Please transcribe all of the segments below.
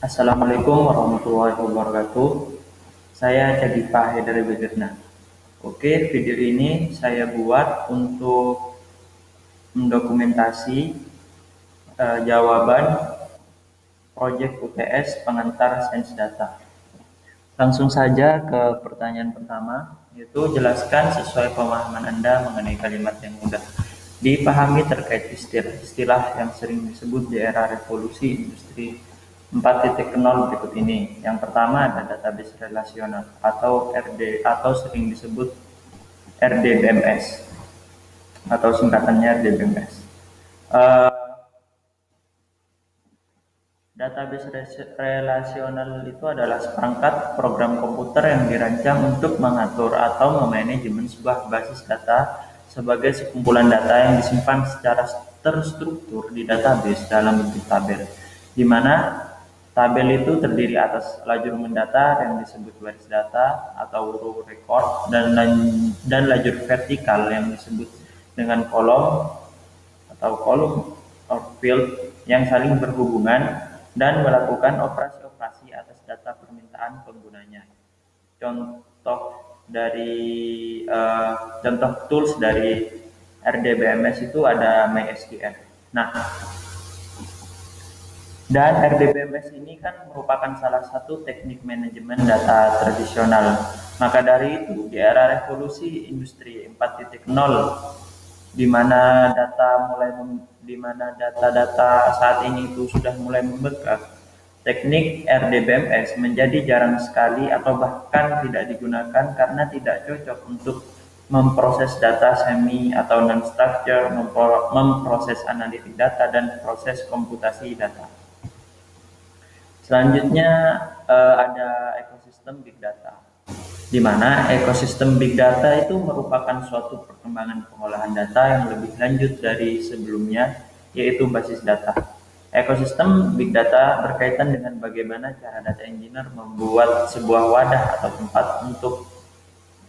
Assalamualaikum warahmatullahi wabarakatuh. Saya Cagifah dari Begirna. Oke, video ini saya buat untuk mendokumentasi jawaban proyek UTS pengantar sains data. Langsung saja ke pertanyaan pertama, yaitu jelaskan sesuai pemahaman Anda mengenai kalimat yang mudah dipahami terkait istilah-istilah yang sering disebut di era revolusi industri 4.0 berikut ini. Yang pertama ada database relasional atau RD atau sering disebut RDBMS atau singkatannya RDBMS. Uh, Database relasional itu adalah seperangkat program komputer yang dirancang untuk mengatur atau memanajemen sebuah basis data sebagai sekumpulan data yang disimpan secara terstruktur di database dalam bentuk tabel, di mana tabel itu terdiri atas lajur mendata yang disebut baris data atau row record dan lajur vertikal yang disebut dengan kolom atau kolom or field yang saling berhubungan dan melakukan operasi-operasi atas data permintaan penggunanya. Contoh dari contoh tools dari RDBMS itu ada MySQL. Nah, dan RDBMS ini kan merupakan salah satu teknik manajemen data tradisional. Maka dari itu, di era revolusi industri 4.0 di mana data-data saat ini itu sudah mulai membengkak, teknik RDBMS menjadi jarang sekali atau bahkan tidak digunakan karena tidak cocok untuk memproses data semi atau non-structure, memproses analitik data, dan proses komputasi data. Selanjutnya ada ekosistem big data, di mana ekosistem big data itu merupakan suatu perkembangan pengolahan data yang lebih lanjut dari sebelumnya, yaitu basis data. Ekosistem big data berkaitan dengan bagaimana cara data engineer membuat sebuah wadah atau tempat untuk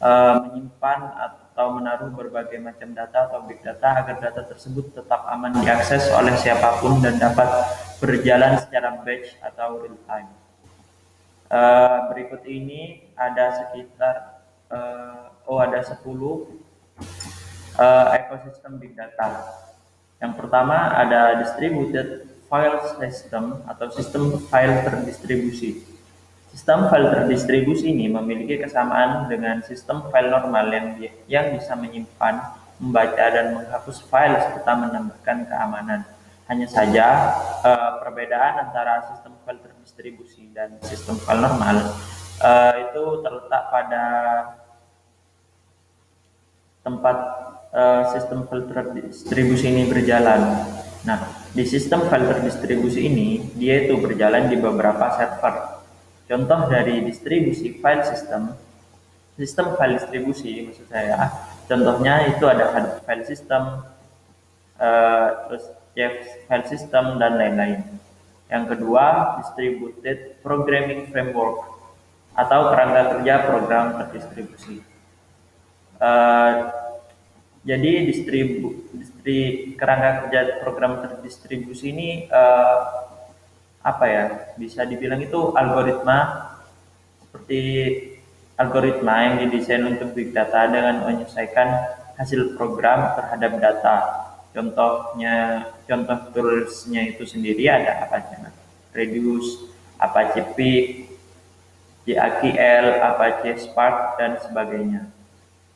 menyimpan atau menaruh berbagai macam data atau big data agar data tersebut tetap aman diakses oleh siapapun dan dapat berjalan secara batch atau real time. Berikut ini ada sekitar ada 10 ekosistem big data. Yang pertama ada distributed file system atau sistem file terdistribusi. Sistem file terdistribusi ini memiliki kesamaan dengan sistem file normal yang bisa menyimpan, membaca, dan menghapus file serta menambahkan keamanan. Hanya saja perbedaan antara sistem file terdistribusi dan sistem file normal itu terletak pada tempat sistem file terdistribusi ini berjalan. Nah, di sistem file terdistribusi ini, dia itu berjalan di beberapa server. Contoh dari distribusi file sistem file distribusi maksud saya, contohnya itu ada Hadoop file system, terus Chef file system, dan lain-lain. Yang kedua, distributed programming framework atau kerangka kerja program terdistribusi. Jadi kerangka kerja program terdistribusi ini bisa dibilang itu seperti algoritma yang didesain untuk big data dengan menyesuaikan hasil program terhadap data. Contoh toolsnya itu sendiri ada Apache Reduce, Apache Pig, JAQL, Apache Spark, dan sebagainya.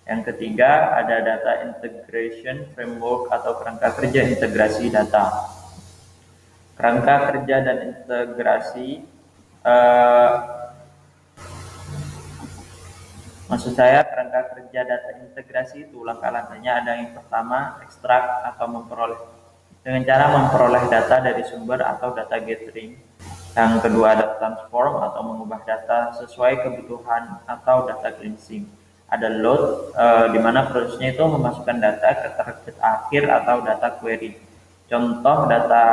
Yang ketiga ada Data Integration Framework atau kerangka kerja integrasi data. Kerangka kerja dan integrasi maksud saya kerangka kerja data integrasi itu langkah-langkahnya ada yang pertama ekstrak atau memperoleh dengan cara memperoleh data dari sumber atau data gathering. Yang kedua ada transform atau mengubah data sesuai kebutuhan atau data cleansing. Ada load di mana prosesnya itu memasukkan data ke target akhir atau data query. Contoh data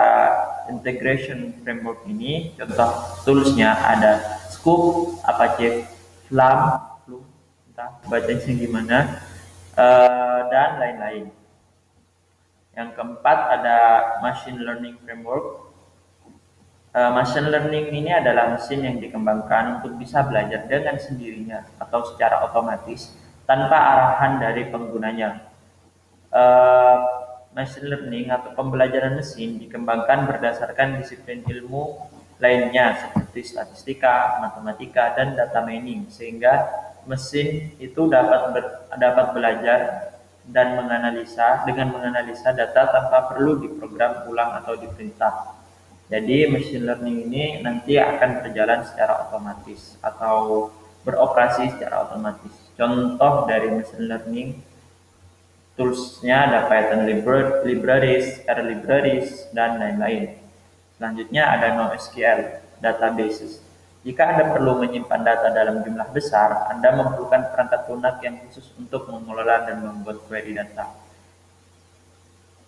integration framework ini, contoh toolsnya ada Scoop, Apache Flum, entah bacanya gimana, dan lain-lain. Yang keempat ada machine learning framework. Machine learning ini adalah mesin yang dikembangkan untuk bisa belajar dengan sendirinya atau secara otomatis tanpa arahan dari penggunanya. Eh, Machine learning atau pembelajaran mesin dikembangkan berdasarkan disiplin ilmu lainnya seperti statistika, matematika, dan data mining, sehingga mesin itu dapat belajar dan menganalisa data tanpa perlu diprogram ulang atau diperintah. Jadi machine learning ini nanti akan berjalan secara otomatis atau beroperasi secara otomatis. Contoh dari machine learning tools-nya ada Python libraries, R libraries, dan lain-lain. Selanjutnya ada NoSQL databases. Jika Anda perlu menyimpan data dalam jumlah besar, Anda memerlukan perangkat lunak yang khusus untuk mengelola dan membuat query data.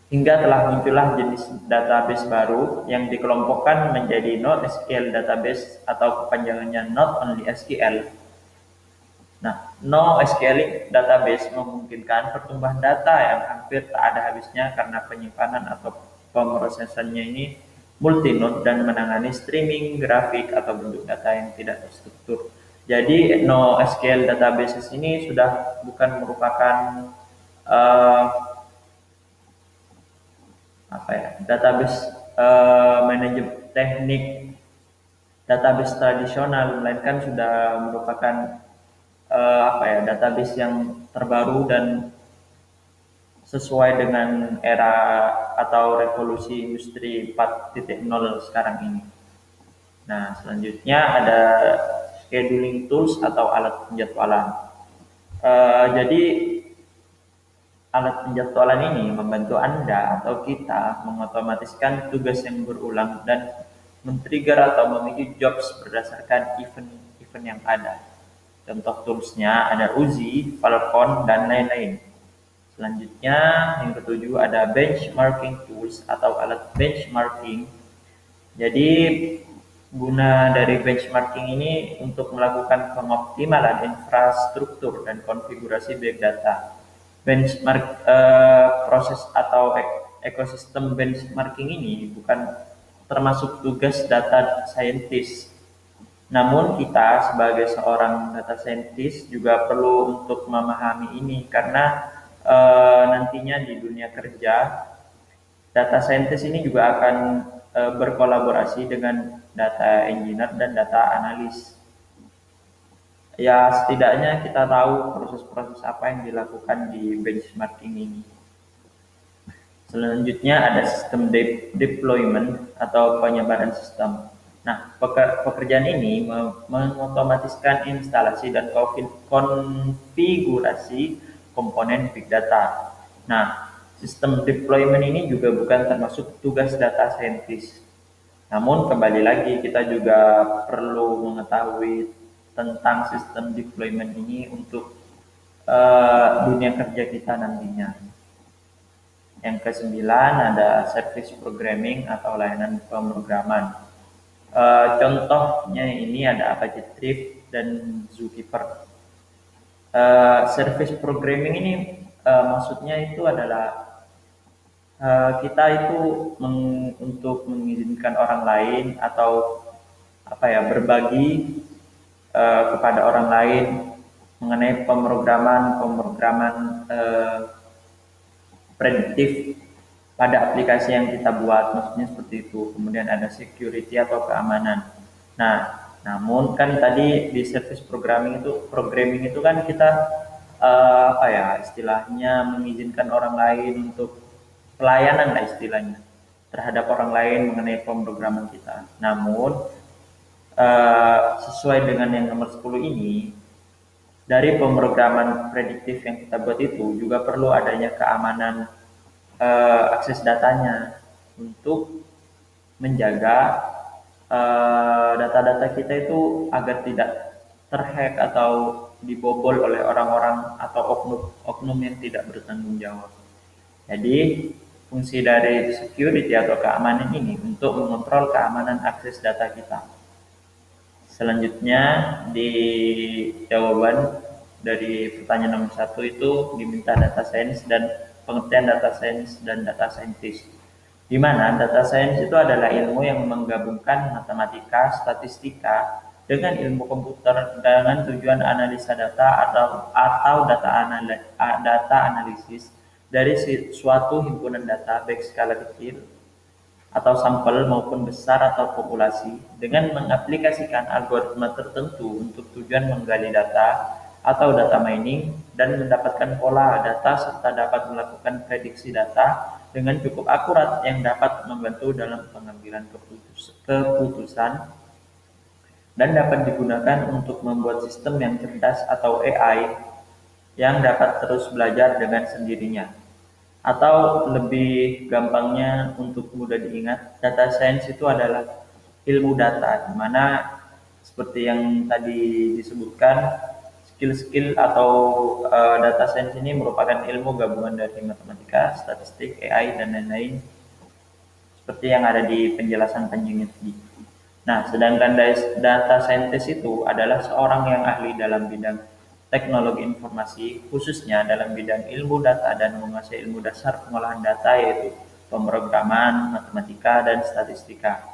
Hingga telah muncullah jenis database baru yang dikelompokkan menjadi NoSQL database atau kepanjangannya Not Only SQL. Nah, NoSQL database memungkinkan pertumbuhan data yang hampir tak ada habisnya karena penyimpanan atau pemrosesannya ini multinode dan menangani streaming grafik atau bentuk data yang tidak terstruktur. Jadi NoSQL databases ini sudah bukan merupakan uh, database manajemen teknik database tradisional, melainkan sudah merupakan database yang terbaru dan sesuai dengan era atau revolusi industri 4.0 sekarang ini. Nah, selanjutnya ada scheduling tools atau alat penjadwalan. Jadi alat penjadwalan ini membantu Anda atau kita mengotomatiskan tugas yang berulang dan men-trigger atau memicu jobs berdasarkan event-event yang ada. Contoh toolsnya ada Uzi, Falcon, dan lain-lain. Selanjutnya yang ketujuh ada benchmarking tools atau alat benchmarking. Jadi guna dari benchmarking ini untuk melakukan pengoptimalan infrastruktur dan konfigurasi big data. Benchmark proses atau ekosistem benchmarking ini bukan termasuk tugas data scientist. Namun kita sebagai seorang data scientist juga perlu untuk memahami ini karena nantinya di dunia kerja data scientist ini juga akan berkolaborasi dengan data engineer dan data analis. Ya setidaknya kita tahu proses-proses apa yang dilakukan di benchmarking ini. Selanjutnya ada sistem deployment atau penyebaran sistem. Nah, pekerjaan ini mengotomatiskan instalasi dan konfigurasi komponen big data. Nah, sistem deployment ini juga bukan termasuk tugas data scientist. Namun kembali lagi kita juga perlu mengetahui tentang sistem deployment ini untuk dunia kerja kita nantinya. Yang kesembilan ada service programming atau layanan pemrograman. Contohnya ini ada Apache Thrift dan Zookeeper. Service programming ini maksudnya itu adalah kita itu untuk mengizinkan orang lain atau berbagi kepada orang lain mengenai pemrograman prediktif pada aplikasi yang kita buat, maksudnya seperti itu. Kemudian ada security atau keamanan. Nah, namun kan tadi di service programming itu kan kita istilahnya mengizinkan orang lain untuk pelayanan lah istilahnya terhadap orang lain mengenai pemrograman kita. Namun sesuai dengan yang nomor 10 ini, dari pemrograman prediktif yang kita buat itu juga perlu adanya keamanan akses datanya untuk menjaga data-data kita itu agar tidak terhack atau dibobol oleh orang-orang atau oknum yang tidak bertanggung jawab. Jadi fungsi dari security atau keamanan ini untuk mengontrol keamanan akses data kita. Selanjutnya di jawaban dari pertanyaan nomor 1 itu diminta data science dan pengertian data science dan data scientist. di mana data science itu adalah ilmu yang menggabungkan matematika, statistika, dengan ilmu komputer dengan tujuan analisa data atau data analisis dari suatu himpunan data baik skala kecil atau sampel maupun besar atau populasi dengan mengaplikasikan algoritma tertentu untuk tujuan menggali data atau data mining dan mendapatkan pola data serta dapat melakukan prediksi data dengan cukup akurat yang dapat membantu dalam pengambilan keputusan dan dapat digunakan untuk membuat sistem yang cerdas atau AI yang dapat terus belajar dengan sendirinya. Atau lebih gampangnya untuk mudah diingat, data science itu adalah ilmu data, di mana seperti yang tadi disebutkan, skill-skill atau data science ini merupakan ilmu gabungan dari matematika, statistik, AI, dan lain-lain, seperti yang ada di penjelasan panjangnya tadi. Nah, sedangkan data scientist itu adalah seorang yang ahli dalam bidang teknologi informasi, khususnya dalam bidang ilmu data dan menguasai ilmu dasar pengolahan data yaitu pemrograman, matematika, dan statistika.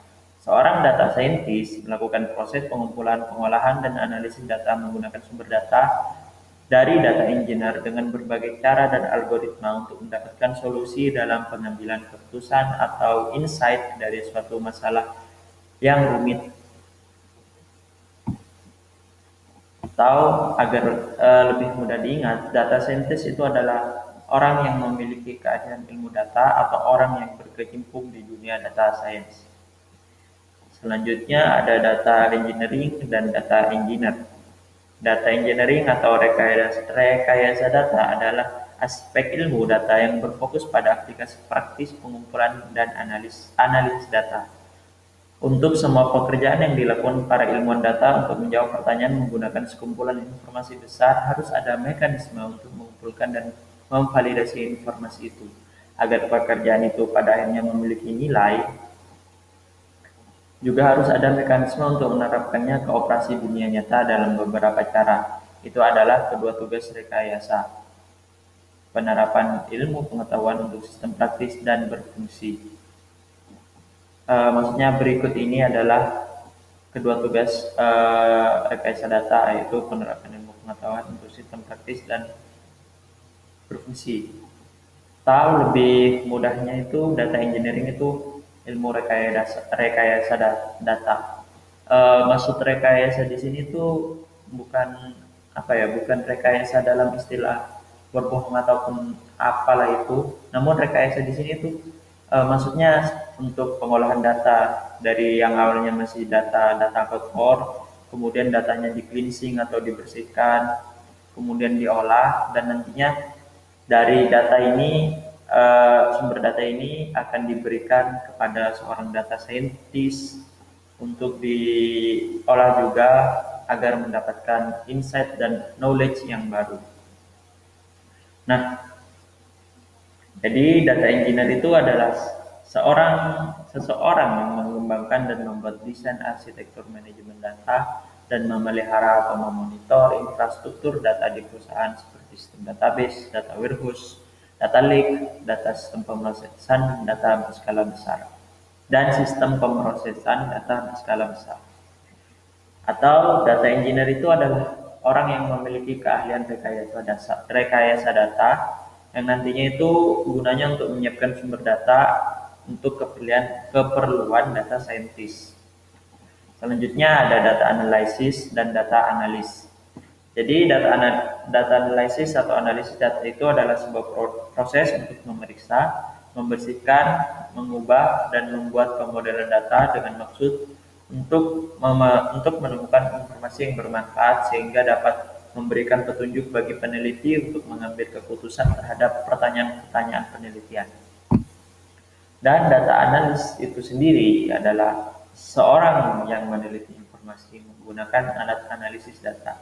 Seorang data scientist melakukan proses pengumpulan, pengolahan, dan analisis data menggunakan sumber data dari data engineer dengan berbagai cara dan algoritma untuk mendapatkan solusi dalam pengambilan keputusan atau insight dari suatu masalah yang rumit. Atau agar lebih mudah diingat, data scientist itu adalah orang yang memiliki keahlian ilmu data atau orang yang berkecimpung di dunia data science. Selanjutnya ada data engineering dan data engineer. Data engineering atau rekayasa data adalah aspek ilmu data yang berfokus pada aplikasi praktis pengumpulan dan analisis data. Untuk semua pekerjaan yang dilakukan para ilmuwan data untuk menjawab pertanyaan menggunakan sekumpulan informasi besar, harus ada mekanisme untuk mengumpulkan dan memvalidasi informasi itu. Agar pekerjaan itu pada akhirnya memiliki nilai, juga harus ada mekanisme untuk menerapkannya ke operasi dunia nyata dalam beberapa cara. Itu adalah kedua tugas rekayasa: penerapan ilmu pengetahuan untuk sistem praktis dan berfungsi. Maksudnya berikut ini adalah kedua tugas rekayasa data, yaitu penerapan ilmu pengetahuan untuk sistem praktis dan berfungsi. Tahu lebih mudahnya itu data engineering itu ilmu rekayasa data. Maksud rekayasa di sini tuh bukan bukan rekayasa dalam istilah berbohong ataupun apalah itu. Namun rekayasa di sini tuh maksudnya untuk pengolahan data dari yang awalnya masih data kotor, kemudian datanya di cleansing atau dibersihkan, kemudian diolah, dan nantinya dari data ini sumber data ini akan diberikan kepada seorang data scientist untuk diolah juga agar mendapatkan insight dan knowledge yang baru. Nah, jadi data engineer itu adalah seseorang yang mengembangkan dan membuat desain arsitektur manajemen data dan memelihara atau memonitor infrastruktur data di perusahaan seperti sistem database, data warehouse, data lake, data sistem pemrosesan data berskala besar, dan sistem pemrosesan data berskala besar. Atau data engineer itu adalah orang yang memiliki keahlian rekayasa data yang nantinya itu gunanya untuk menyiapkan sumber data untuk keperluan data saintis. Selanjutnya ada data analisis dan data analis. Jadi data analisis atau analisis data itu adalah sebuah proses untuk memeriksa, membersihkan, mengubah, dan membuat pemodelan data dengan maksud untuk menemukan informasi yang bermanfaat sehingga dapat memberikan petunjuk bagi peneliti untuk mengambil keputusan terhadap pertanyaan-pertanyaan penelitian. Dan data analis itu sendiri adalah seorang yang meneliti informasi menggunakan alat analisis data.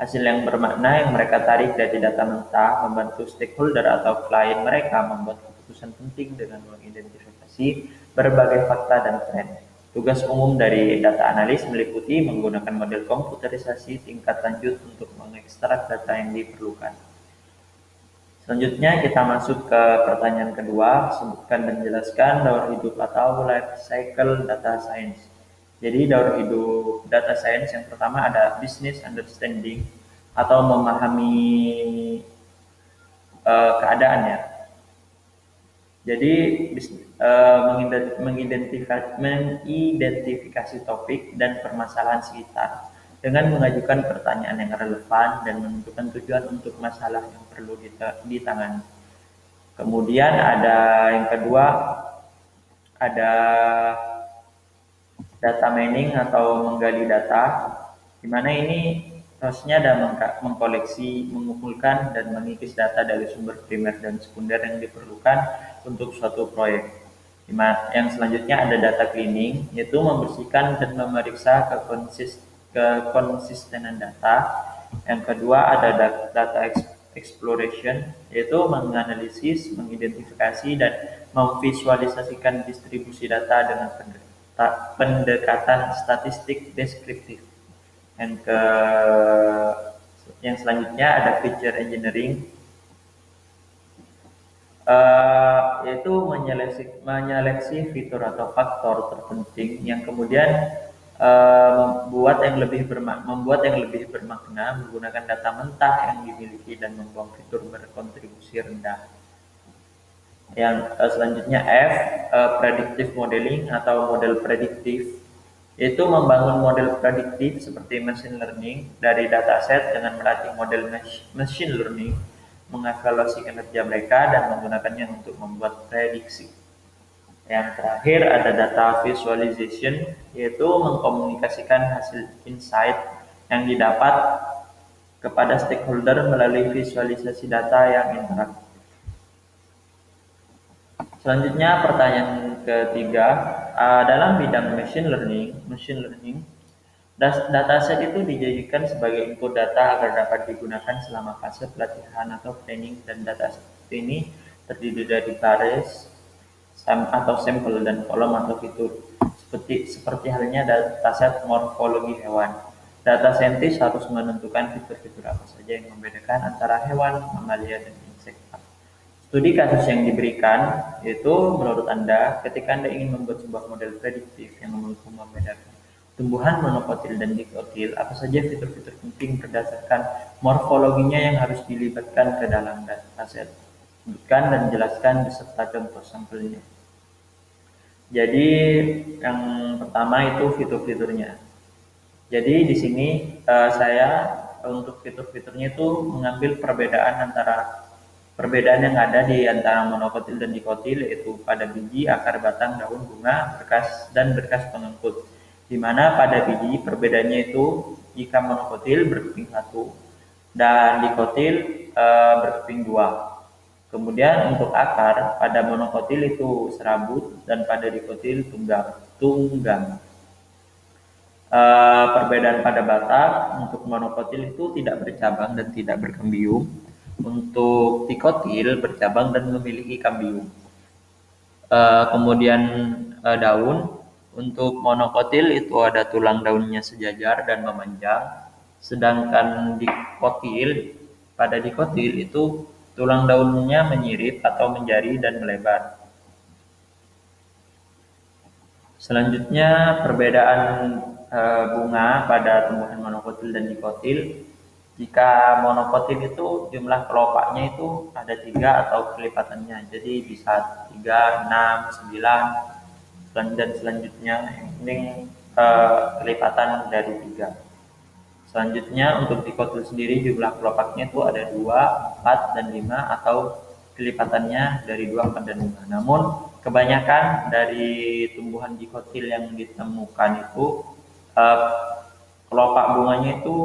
Hasil yang bermakna yang mereka tarik dari data mentah membantu stakeholder atau klien mereka membuat keputusan penting dengan mengidentifikasi berbagai fakta dan tren. Tugas umum dari data analis meliputi menggunakan model komputerisasi tingkat lanjut untuk mengekstrak data yang diperlukan. Selanjutnya kita masuk ke pertanyaan kedua, sebutkan dan jelaskan daur hidup atau life cycle data science. Jadi daur hidup data science yang pertama ada business understanding atau memahami keadaan ya. Jadi mengidentifikasi topik dan permasalahan sekitar dengan mengajukan pertanyaan yang relevan dan menentukan tujuan untuk masalah yang perlu ditangani. Kemudian ada yang kedua, ada data mining atau menggali data, di mana ini prosesnya ada mengkoleksi, mengumpulkan, dan mengikis data dari sumber primer dan sekunder yang diperlukan untuk suatu proyek. Yang selanjutnya ada data cleaning, yaitu membersihkan dan memeriksa kekonsistenan data. Yang kedua ada data exploration, yaitu menganalisis, mengidentifikasi, dan memvisualisasikan distribusi data dengan pendekatan statistik deskriptif. Yang selanjutnya ada feature engineering, yaitu menyeleksi fitur atau faktor terpenting yang kemudian membuat yang lebih bermakna menggunakan data mentah yang dimiliki dan membuang fitur berkontribusi rendah. Yang selanjutnya F, predictive modeling atau model prediktif, yaitu membangun model prediktif seperti machine learning dari dataset dengan melatih model machine learning, mengevaluasi kinerja mereka dan menggunakannya untuk membuat prediksi. Yang terakhir ada data visualization, yaitu mengkomunikasikan hasil insight yang didapat kepada stakeholder melalui visualisasi data yang interaktif. Selanjutnya pertanyaan ketiga, dalam bidang machine learning, dataset itu dijadikan sebagai input data agar dapat digunakan selama fase pelatihan atau training, dan dataset ini terdiri dari baris atau sampel dan kolom atau fitur. Seperti halnya dataset morfologi hewan. Data saintis harus menentukan fitur-fitur apa saja yang membedakan antara hewan, mamalia, dan insekta. Studi kasus yang diberikan, yaitu menurut Anda, ketika Anda ingin membuat sebuah model prediktif yang mampu membedakan tumbuhan monokotil dan dikotil, apa saja fitur-fitur penting berdasarkan morfologinya yang harus dilibatkan ke dalam dataset. Sebutkan dan jelaskan beserta contoh sampelnya. Jadi yang pertama itu fitur-fiturnya. Jadi di sini saya untuk fitur-fiturnya itu mengambil perbedaan yang ada di antara monokotil dan dikotil, yaitu pada biji, akar, batang, daun, bunga, berkas pengangkut. Di mana pada biji perbedaannya itu jika monokotil berkeping 1 dan dikotil berkeping 2. Kemudian untuk akar pada monokotil itu serabut dan pada dikotil tunggang. Perbedaan pada batang untuk monokotil itu tidak bercabang dan tidak berkambium. Untuk dikotil bercabang dan memiliki kambium. Kemudian daun, untuk monokotil itu ada tulang daunnya sejajar dan memanjang, sedangkan pada dikotil itu tulang daunnya menyirip atau menjari dan melebar. Selanjutnya perbedaan bunga pada tumbuhan monokotil dan dikotil. Jika monokotil itu jumlah kelopaknya itu ada 3 atau kelipatannya, jadi bisa 3, 6, 9, dan selanjutnya ini kelipatan dari 3. Selanjutnya untuk dikotil sendiri jumlah kelopaknya itu ada 2, 4, dan 5 atau kelipatannya dari 2, 4, dan 5. Namun kebanyakan dari tumbuhan dikotil yang ditemukan itu kelopak bunganya itu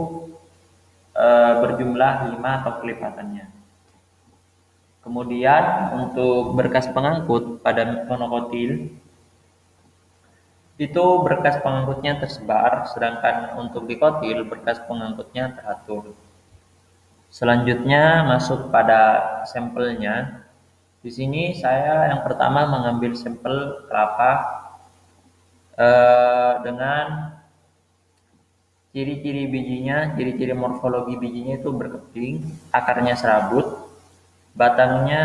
berjumlah 5 atau kelipatannya. Kemudian untuk berkas pengangkut pada monokotil itu berkas pengangkutnya tersebar, sedangkan untuk dikotil berkas pengangkutnya teratur. Selanjutnya masuk pada sampelnya. Di sini saya yang pertama mengambil sampel kelapa dengan ciri-ciri morfologi bijinya itu berkeping, akarnya serabut, Batangnya,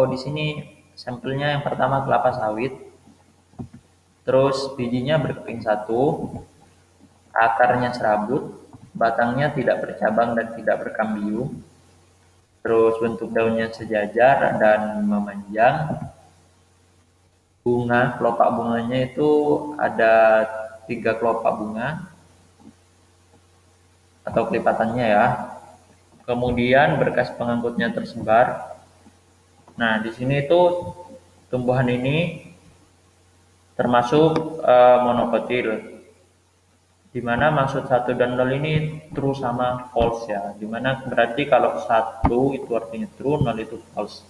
di sini sampelnya yang pertama kelapa sawit, terus bijinya berkeping satu, akarnya serabut, batangnya tidak bercabang dan tidak berkambium, terus bentuk daunnya sejajar dan memanjang. Kelopak bunganya itu ada 3 kelopak bunga atau kelipatannya ya. Kemudian berkas pengangkutnya tersebar. Nah, di sini itu tumbuhan ini termasuk monokotil, di mana maksud 1 dan 0 ini true sama false ya, di mana berarti kalau 1 itu artinya true, 0 itu false.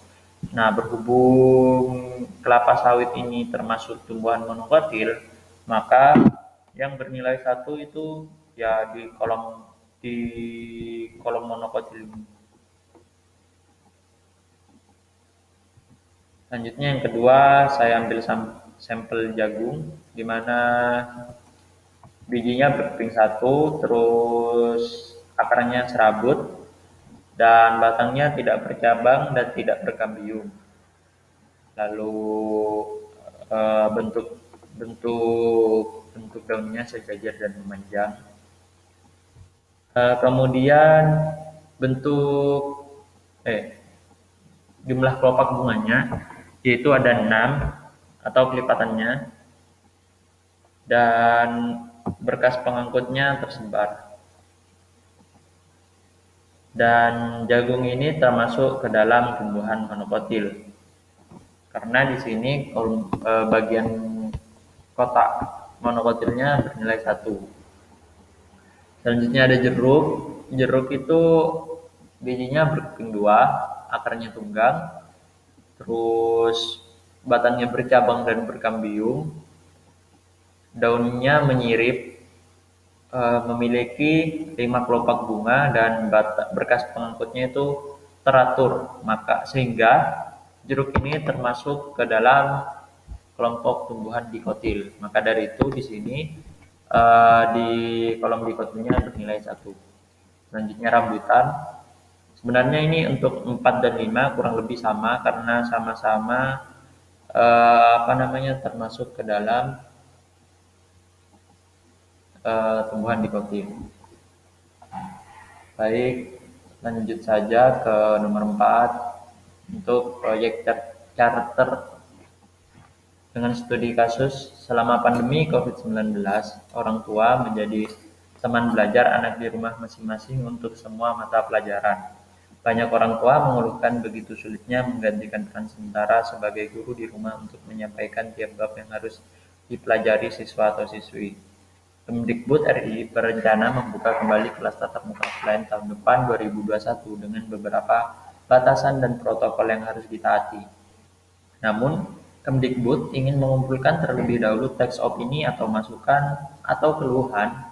Nah, berhubung kelapa sawit ini termasuk tumbuhan monokotil, maka yang bernilai 1 itu ya di kolom monokotil ini. Selanjutnya yang kedua, saya ambil sampel jagung, di mana bijinya berkeping satu, terus akarnya serabut, dan batangnya tidak bercabang dan tidak berkambium. Lalu bentuk bentuk bentuk daunnya sejajar dan memanjang. Kemudian bentuk jumlah kelopak bunganya yaitu ada 6 atau kelipatannya, dan berkas pengangkutnya tersebar. Dan jagung ini termasuk ke dalam tumbuhan monokotil, karena di sini bagian kotak monokotilnya bernilai 1. Selanjutnya ada jeruk. Jeruk itu bijinya berkeping 2, akarnya tunggang, terus batangnya bercabang dan berkambium, daunnya menyirip, memiliki 5 kelopak bunga, dan berkas pengangkutnya itu teratur, sehingga jeruk ini termasuk ke dalam kelompok tumbuhan dikotil. Maka dari itu di sini di kolom dikotilnya bernilai 1. Selanjutnya rambutan. Sebenarnya ini untuk 4 dan 5 kurang lebih sama, karena sama-sama termasuk ke dalam tumbuhan dikotil. Baik, lanjut saja ke nomor 4 untuk proyek charter dengan studi kasus selama pandemi COVID-19. Orang tua menjadi teman belajar anak di rumah masing-masing untuk semua mata pelajaran. Banyak orang tua mengeluhkan begitu sulitnya menggantikan peran sementara sebagai guru di rumah untuk menyampaikan tiap bab yang harus dipelajari siswa atau siswi. Kemdikbud RI berencana membuka kembali kelas tatap muka offline tahun depan 2021 dengan beberapa batasan dan protokol yang harus ditaati. Namun, Kemdikbud ingin mengumpulkan terlebih dahulu teks opini atau masukan atau keluhan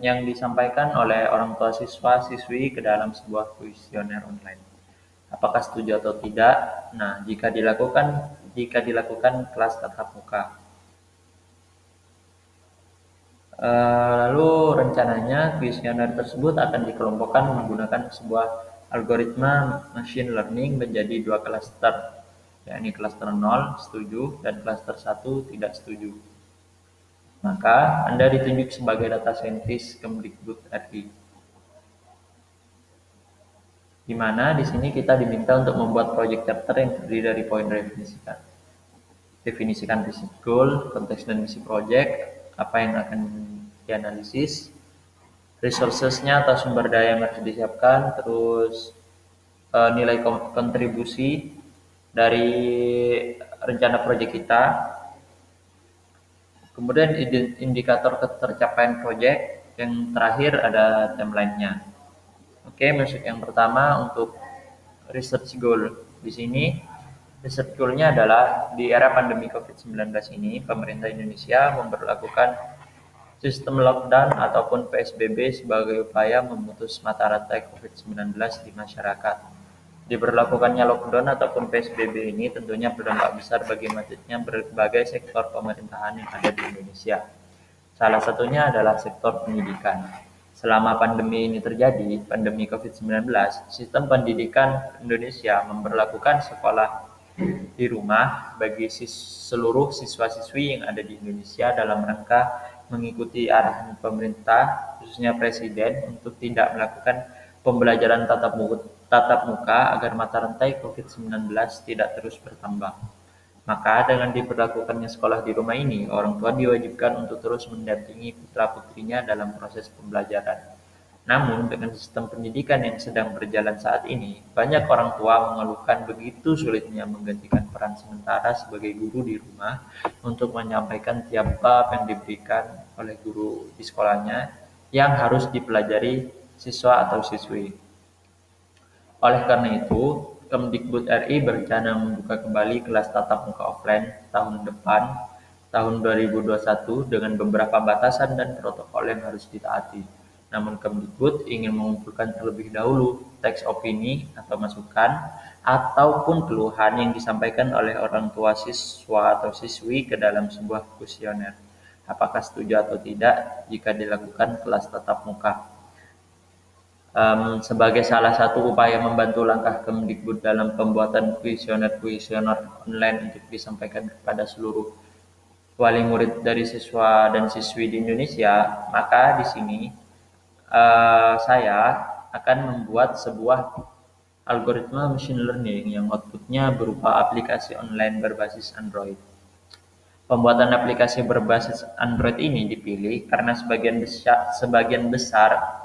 yang disampaikan oleh orang tua siswa-siswi ke dalam sebuah kuesioner online. Apakah setuju atau tidak? Nah, jika dilakukan kelas tatap muka. Lalu rencananya kuesioner tersebut akan dikelompokkan menggunakan sebuah algoritma machine learning menjadi 2 klaster, yakni klaster 0 setuju dan klaster 1 tidak setuju. Maka Anda ditunjuk sebagai data scientist Kemdikbud RI. Di mana di sini kita diminta untuk membuat project chapter yang terdiri dari poin definisikan vision goal, konteks dan misi project, apa yang akan dianalisis, resources-nya atau sumber daya yang harus disiapkan, terus nilai kontribusi dari rencana proyek kita, kemudian indikator ketercapaian proyek, yang terakhir ada timeline-nya. Oke, masuk yang pertama untuk research goal. Di sini research goal-nya adalah di era pandemi COVID-19 ini, pemerintah Indonesia memberlakukan sistem lockdown ataupun PSBB sebagai upaya memutus mata rantai COVID-19 di masyarakat. Diberlakukannya lockdown ataupun PSBB ini tentunya berdampak besar bagi macetnya berbagai sektor pemerintahan yang ada di Indonesia. Salah satunya adalah sektor pendidikan. Selama pandemi ini terjadi, pandemi COVID-19, sistem pendidikan Indonesia memberlakukan sekolah di rumah bagi seluruh siswa-siswi yang ada di Indonesia dalam rangka mengikuti arahan pemerintah, khususnya Presiden, untuk tidak melakukan pembelajaran tatap muka agar mata rantai COVID-19 tidak terus bertambah. Maka dengan diberlakukannya sekolah di rumah ini, orang tua diwajibkan untuk terus mendampingi putra-putrinya dalam proses pembelajaran. Namun, dengan sistem pendidikan yang sedang berjalan saat ini, banyak orang tua mengeluhkan begitu sulitnya menggantikan peran sementara sebagai guru di rumah untuk menyampaikan tiap bab yang diberikan oleh guru di sekolahnya yang harus dipelajari siswa atau siswi. Oleh karena itu, Kemdikbud RI berencana membuka kembali kelas tatap muka offline tahun depan, tahun 2021, dengan beberapa batasan dan protokol yang harus ditaati. Namun Kemdikbud ingin mengumpulkan terlebih dahulu teks opini atau masukan ataupun keluhan yang disampaikan oleh orang tua siswa atau siswi ke dalam sebuah kuesioner. Apakah setuju atau tidak jika dilakukan kelas tatap muka? Sebagai salah satu upaya membantu langkah Kemdikbud dalam pembuatan kuesioner online untuk disampaikan kepada seluruh wali murid dari siswa dan siswi di Indonesia, maka di sini saya akan membuat sebuah algoritma machine learning yang outputnya berupa aplikasi online berbasis Android. Pembuatan aplikasi berbasis Android ini dipilih karena sebagian besar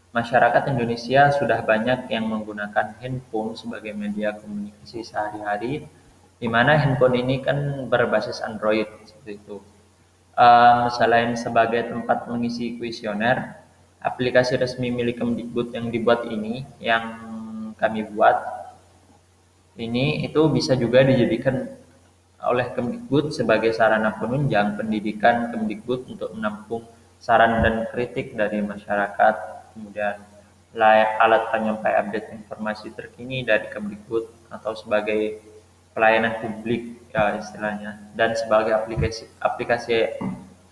masyarakat Indonesia sudah banyak yang menggunakan handphone sebagai media komunikasi sehari-hari, di mana handphone ini kan berbasis Android seperti itu. Selain sebagai tempat mengisi kuesioner, aplikasi resmi milik Kemdikbud yang dibuat ini, yang kami buat ini, itu bisa juga dijadikan oleh Kemdikbud sebagai sarana penunjang pendidikan Kemdikbud untuk menampung saran dan kritik dari masyarakat, kemudian alat penyampai update informasi terkini dari Kemdikbud atau sebagai pelayanan publik ya istilahnya, dan sebagai aplikasi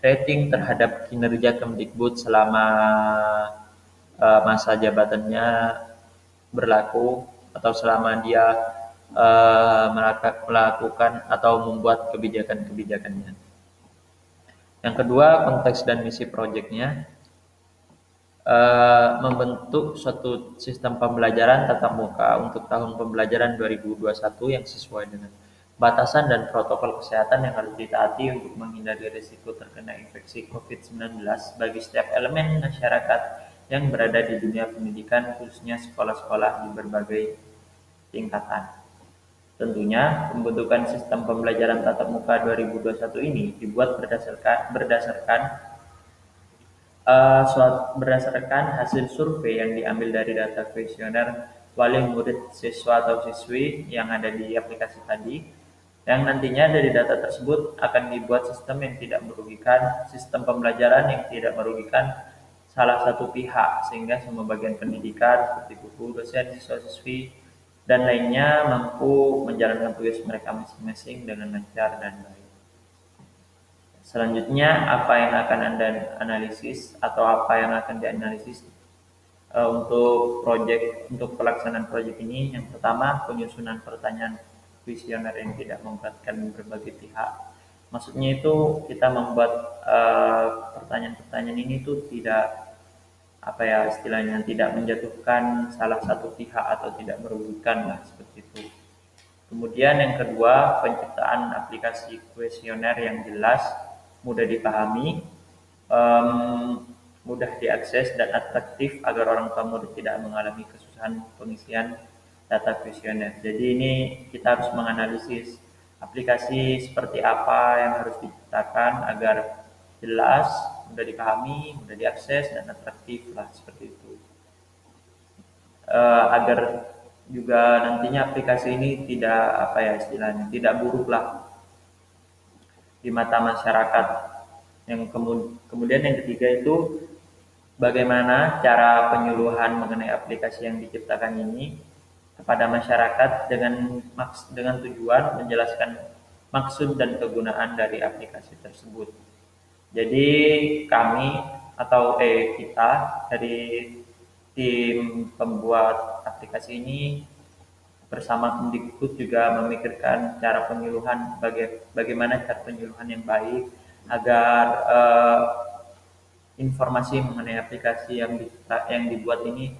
rating terhadap kinerja Kemdikbud selama masa jabatannya berlaku atau selama dia melakukan atau membuat kebijakan-kebijakannya. Yang kedua, konteks dan misi proyeknya. Membentuk suatu sistem pembelajaran tatap muka untuk tahun pembelajaran 2021 yang sesuai dengan batasan dan protokol kesehatan yang harus ditaati untuk menghindari risiko terkena infeksi COVID-19 bagi setiap elemen masyarakat yang berada di dunia pendidikan, khususnya sekolah-sekolah di berbagai tingkatan. Tentunya, pembentukan sistem pembelajaran tatap muka 2021 ini dibuat berdasarkan hasil survei yang diambil dari data kuesioner wali murid siswa atau siswi yang ada di aplikasi tadi, yang nantinya dari data tersebut akan dibuat sistem pembelajaran yang tidak merugikan salah satu pihak, sehingga semua bagian pendidikan seperti guru, dosen, siswa-siswi, dan lainnya mampu menjalankan tugas mereka masing-masing dengan lancar dan baik. Selanjutnya, apa yang akan Anda analisis atau apa yang akan dianalisis untuk pelaksanaan proyek ini? Yang pertama, penyusunan pertanyaan kuesioner yang tidak memberatkan berbagai pihak. Maksudnya itu kita membuat pertanyaan-pertanyaan ini tuh tidak tidak menjatuhkan salah satu pihak atau tidak merugikan lah seperti itu. Kemudian yang kedua, penciptaan aplikasi kuesioner yang jelas, mudah dipahami, mudah diakses dan atraktif agar orang tua murid tidak mengalami kesusahan pengisian data kuesioner. Jadi ini kita harus menganalisis aplikasi seperti apa yang harus diciptakan agar jelas, mudah dipahami, mudah diakses dan atraktif lah seperti itu. Agar juga nantinya aplikasi ini tidak buruk lah di mata masyarakat. Kemudian yang ketiga itu bagaimana cara penyuluhan mengenai aplikasi yang diciptakan ini kepada masyarakat dengan tujuan menjelaskan maksud dan kegunaan dari aplikasi tersebut. Jadi kami atau kita dari tim pembuat aplikasi ini bersama Kemdikbud juga memikirkan cara penyuluhan, bagaimana cara penyuluhan yang baik agar informasi mengenai aplikasi yang dibuat ini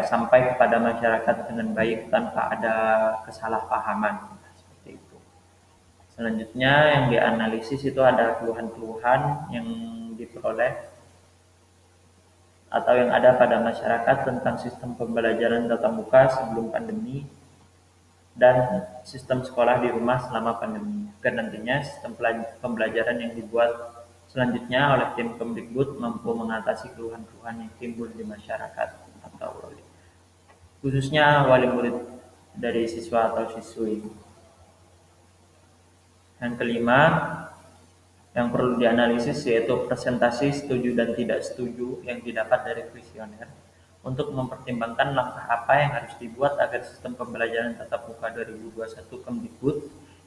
sampai kepada masyarakat dengan baik tanpa ada kesalahpahaman seperti itu. Selanjutnya yang dianalisis itu ada keluhan-keluhan yang diperoleh atau yang ada pada masyarakat tentang sistem pembelajaran tatap muka sebelum pandemi dan sistem sekolah di rumah selama pandemi. Dan nantinya sistem pembelajaran yang dibuat selanjutnya oleh tim Kemdikbud mampu mengatasi keluhan-keluhan yang timbul di masyarakat atau khususnya wali murid dari siswa atau siswi. Yang kelima, yang perlu dianalisis yaitu presentasi setuju dan tidak setuju yang didapat dari kuesioner untuk mempertimbangkan langkah apa yang harus dibuat agar sistem pembelajaran tatap muka 2021 Kemdikbud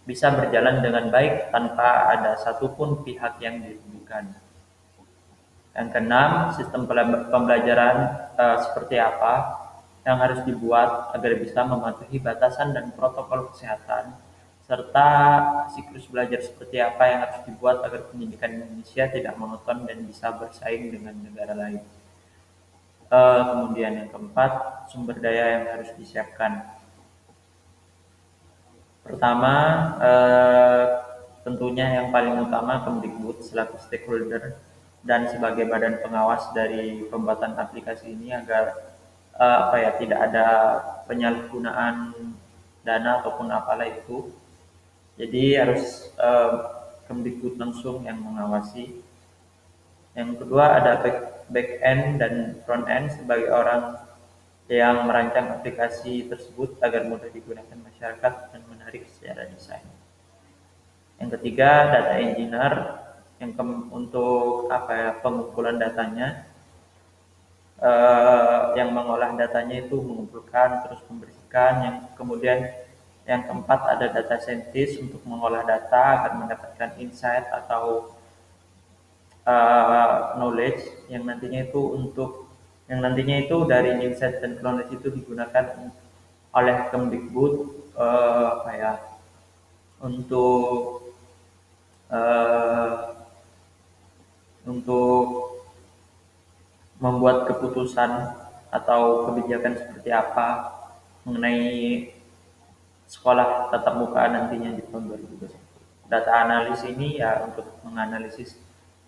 bisa berjalan dengan baik tanpa ada satupun pihak yang dirugikan. Yang keenam, sistem pembelajaran seperti apa yang harus dibuat agar bisa mematuhi batasan dan protokol kesehatan, serta siklus belajar seperti apa yang harus dibuat agar pendidikan Indonesia tidak monoton dan bisa bersaing dengan negara lain. Kemudian yang keempat, sumber daya yang harus disiapkan. Pertama, tentunya yang paling utama Kemdikbud selaku stakeholder dan sebagai badan pengawas dari pembuatan aplikasi ini agar tidak ada penyalahgunaan dana ataupun apalah itu. Jadi harus Kemdikbud langsung yang mengawasi. Yang kedua ada back end dan front end sebagai orang yang merancang aplikasi tersebut agar mudah digunakan masyarakat dan menarik secara desain. Yang ketiga data engineer yang untuk pengumpulan datanya, yang mengolah datanya itu mengumpulkan terus membersihkan. Yang kemudian yang keempat ada data scientist untuk mengolah data agar mendapatkan insight atau knowledge yang nantinya itu dari insight dan knowledge itu digunakan oleh Kemdikbud untuk membuat keputusan atau kebijakan seperti apa mengenai sekolah tatap muka nantinya di tahun 2021. Data analis ini ya untuk menganalisis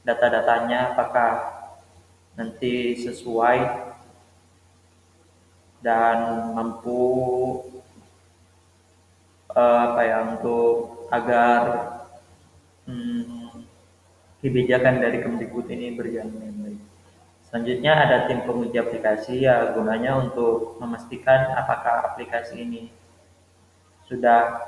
data-datanya apakah nanti sesuai dan mampu untuk agar kebijakan dari Kemdikbud ini berjalan dengan baik. Selanjutnya ada tim penguji aplikasi ya gunanya untuk memastikan apakah aplikasi ini sudah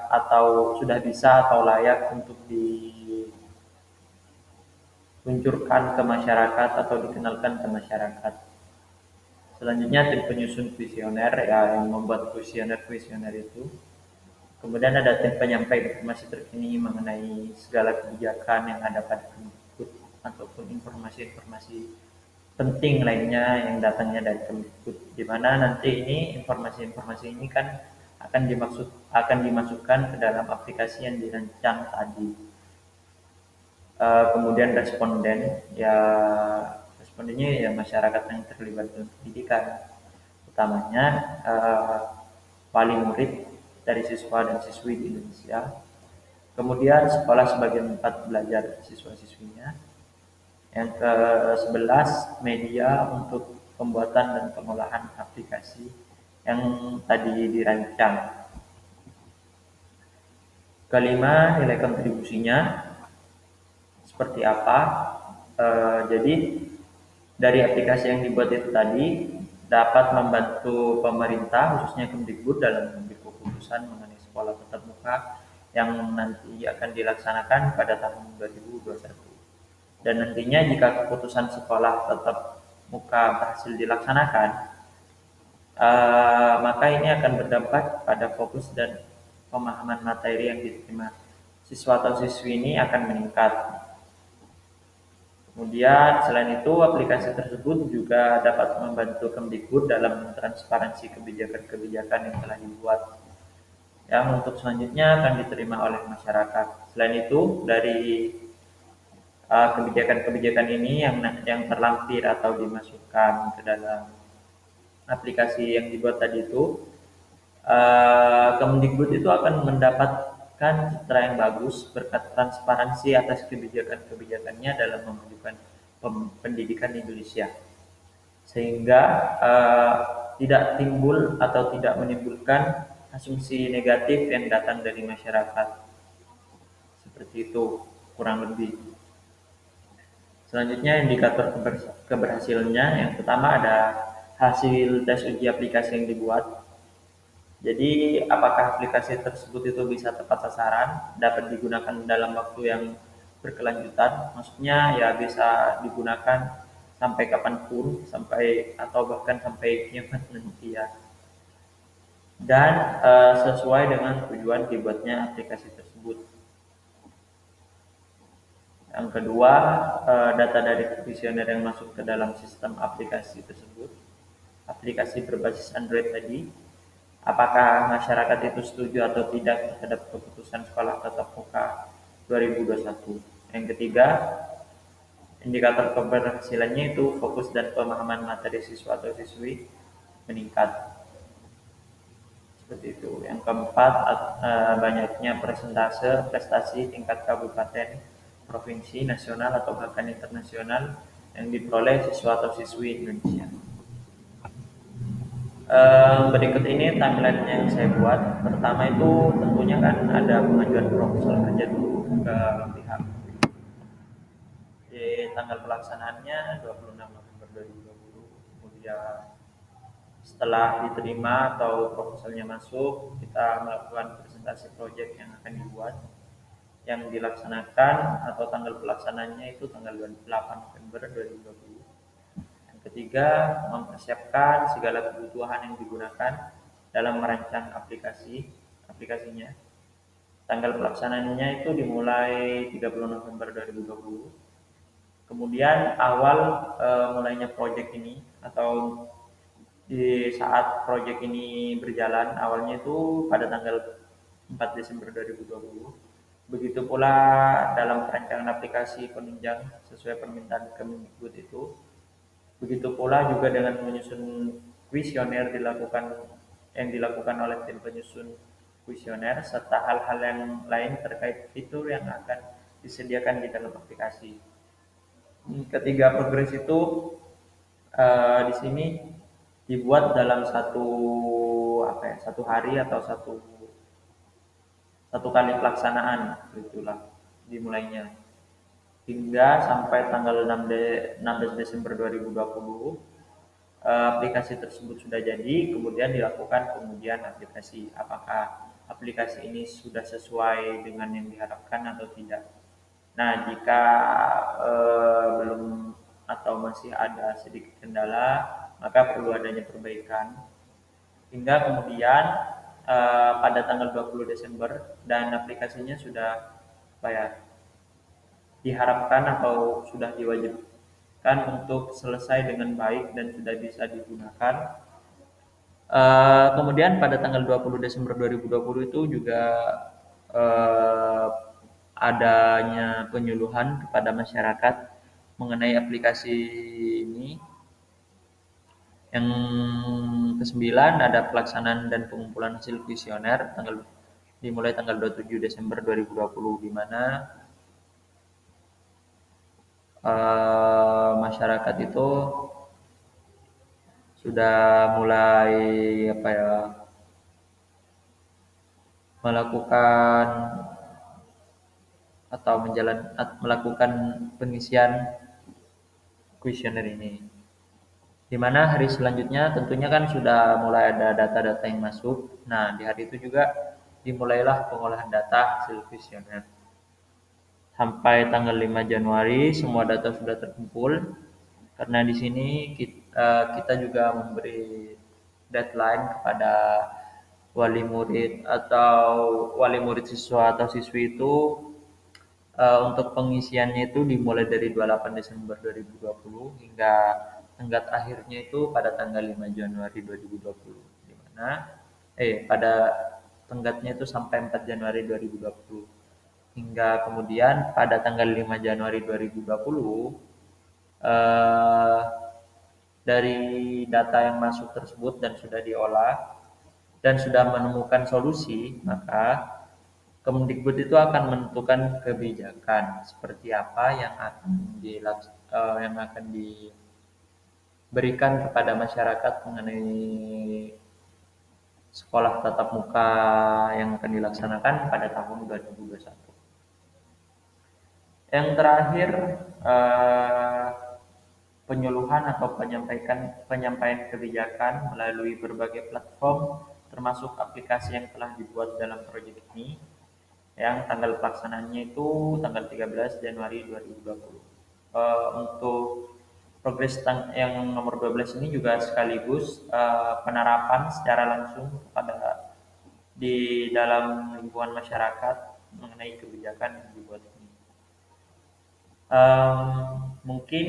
bisa atau layak untuk diluncurkan ke masyarakat atau dikenalkan ke masyarakat. Selanjutnya tim penyusun kuesioner ya yang membuat kuesioner itu. Kemudian ada tim penyampai informasi terkini mengenai segala kebijakan yang ada pada Kemdikbud ataupun informasi-informasi penting lainnya yang datangnya dari Kemdikbud, di mana nanti ini informasi-informasi ini kan akan dimasukkan ke dalam aplikasi yang dirancang tadi. Kemudian respondennya ya masyarakat yang terlibat dalam pendidikan, utamanya wali murid dari siswa dan siswi di Indonesia. Kemudian sekolah sebagai tempat belajar siswa-siswinya. Yang ke-11 media untuk pembuatan dan pengolahan aplikasi yang tadi dirancang. Kelima, nilai kontribusinya seperti apa. Jadi dari aplikasi yang dibuat itu tadi dapat membantu pemerintah khususnya Kemdikbud dalam mengambil keputusan mengenai sekolah tatap muka yang nanti akan dilaksanakan pada tahun 2021. Dan nantinya jika keputusan sekolah tatap muka berhasil dilaksanakan, maka ini akan berdampak pada fokus dan pemahaman materi yang diterima siswa atau siswi ini akan meningkat. Kemudian selain itu aplikasi tersebut juga dapat membantu Kemdikbud dalam transparansi kebijakan-kebijakan yang telah dibuat yang untuk selanjutnya akan diterima oleh masyarakat. Selain itu dari kebijakan-kebijakan ini yang terlampir atau dimasukkan ke dalam aplikasi yang dibuat tadi itu, Kemdikbud itu akan mendapatkan citra yang bagus berkat transparansi atas kebijakan-kebijakannya dalam memajukan pendidikan Indonesia, sehingga tidak timbul atau tidak menimbulkan asumsi negatif yang datang dari masyarakat. Seperti itu kurang lebih. Selanjutnya indikator keberhasilannya, yang pertama ada hasil tes uji aplikasi yang dibuat. Jadi apakah aplikasi tersebut itu bisa tepat sasaran, dapat digunakan dalam waktu yang berkelanjutan, maksudnya ya bisa digunakan sampai kapanpun, sampai atau bahkan sampai kiamat nanti ya. Dan sesuai dengan tujuan dibuatnya aplikasi tersebut. Yang kedua, data dari kuesioner yang masuk ke dalam sistem aplikasi tersebut. Aplikasi berbasis Android tadi, apakah masyarakat itu setuju atau tidak terhadap keputusan sekolah tatap muka 2021. Yang ketiga, indikator keberhasilannya itu fokus dan pemahaman materi siswa atau siswi meningkat. Seperti itu. Yang keempat, banyaknya persentase prestasi tingkat kabupaten, provinsi, nasional atau bahkan internasional yang diperoleh siswa atau siswi Indonesia. Berikut ini timeline yang saya buat. Pertama itu tentunya kan ada pengajuan proposal kerja dulu ke pihak. Di tanggal pelaksanaannya 26 November 2020. Kemudian setelah diterima atau proposalnya masuk, kita melakukan presentasi proyek yang akan dibuat, yang dilaksanakan atau tanggal pelaksananya itu tanggal 8 November 2020. Yang ketiga, mempersiapkan segala kebutuhan yang digunakan dalam merancang aplikasinya. Tanggal pelaksanaannya itu dimulai 30 November 2020. Kemudian awal mulainya proyek ini atau di saat proyek ini berjalan, awalnya itu pada tanggal 4 Desember 2020. Begitu pula dalam perancangan aplikasi penunjang sesuai permintaan Kemdikbud itu. Begitu pula juga dengan menyusun kuesioner yang dilakukan oleh tim penyusun kuesioner serta hal-hal yang lain terkait fitur yang akan disediakan di dalam aplikasi. Ketiga progres itu di sini dibuat dalam satu hari atau satu kali pelaksanaan, itulah dimulainya hingga sampai tanggal 16 Desember 2020 aplikasi tersebut sudah jadi, kemudian dilakukan pengujian aplikasi apakah aplikasi ini sudah sesuai dengan yang diharapkan atau tidak. Nah, jika belum atau masih ada sedikit kendala, maka perlu adanya perbaikan. Hingga kemudian pada tanggal 20 Desember dan aplikasinya sudah bayar. Diharapkan atau sudah diwajibkan untuk selesai dengan baik dan sudah bisa digunakan. Kemudian pada tanggal 20 Desember 2020 itu juga eh, adanya penyuluhan kepada masyarakat mengenai aplikasi ini. Yang kesembilan ada pelaksanaan dan pengumpulan hasil kuesioner dimulai tanggal 27 Desember 2020 di mana masyarakat itu sudah mulai melakukan atau melakukan pengisian kuesioner ini. Di mana hari selanjutnya tentunya kan sudah mulai ada data-data yang masuk. Nah, di hari itu juga dimulailah pengolahan data hasil kuesioner. Sampai tanggal 5 Januari semua data sudah terkumpul. Karena di sini kita juga memberi deadline kepada wali murid atau wali murid siswa atau siswi itu Untuk pengisiannya itu dimulai dari 28 Desember 2020 hingga tenggat akhirnya itu pada tanggal 5 Januari 2020. Di mana pada tenggatnya itu sampai 4 Januari 2020. Hingga kemudian pada tanggal 5 Januari 2020 eh, dari data yang masuk tersebut dan sudah diolah dan sudah menemukan solusi, maka Kemendikbud itu akan menentukan kebijakan seperti apa yang akan diberikan kepada masyarakat mengenai sekolah tatap muka yang akan dilaksanakan pada tahun 2021. Yang terakhir, eh, penyuluhan atau penyampaian kebijakan melalui berbagai platform termasuk aplikasi yang telah dibuat dalam proyek ini yang tanggal pelaksanaannya itu tanggal 13 Januari 2020. Untuk progres yang nomor 12 ini juga sekaligus penerapan secara langsung pada di dalam lingkungan masyarakat mengenai kebijakan yang dibuat ini. Mungkin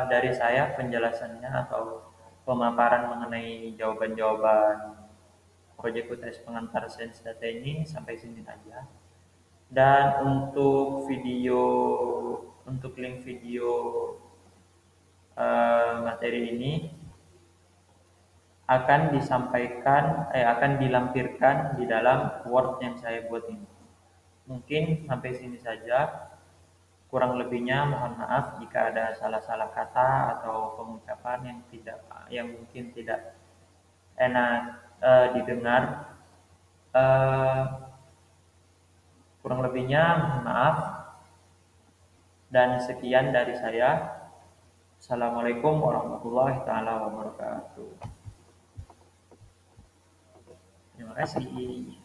dari saya penjelasannya atau pemaparan mengenai jawaban-jawaban proyek UTS pengantar sains data ini sampai sini saja. Dan untuk link video materi ini akan dilampirkan di dalam Word yang saya buat ini. Mungkin sampai sini saja. Kurang lebihnya mohon maaf jika ada salah-salah kata atau pengucapan yang mungkin tidak enak didengar. Eh, Kurang lebihnya mohon maaf dan sekian dari saya. Assalamualaikum warahmatullahi taala wabarakatuh. Terima kasih.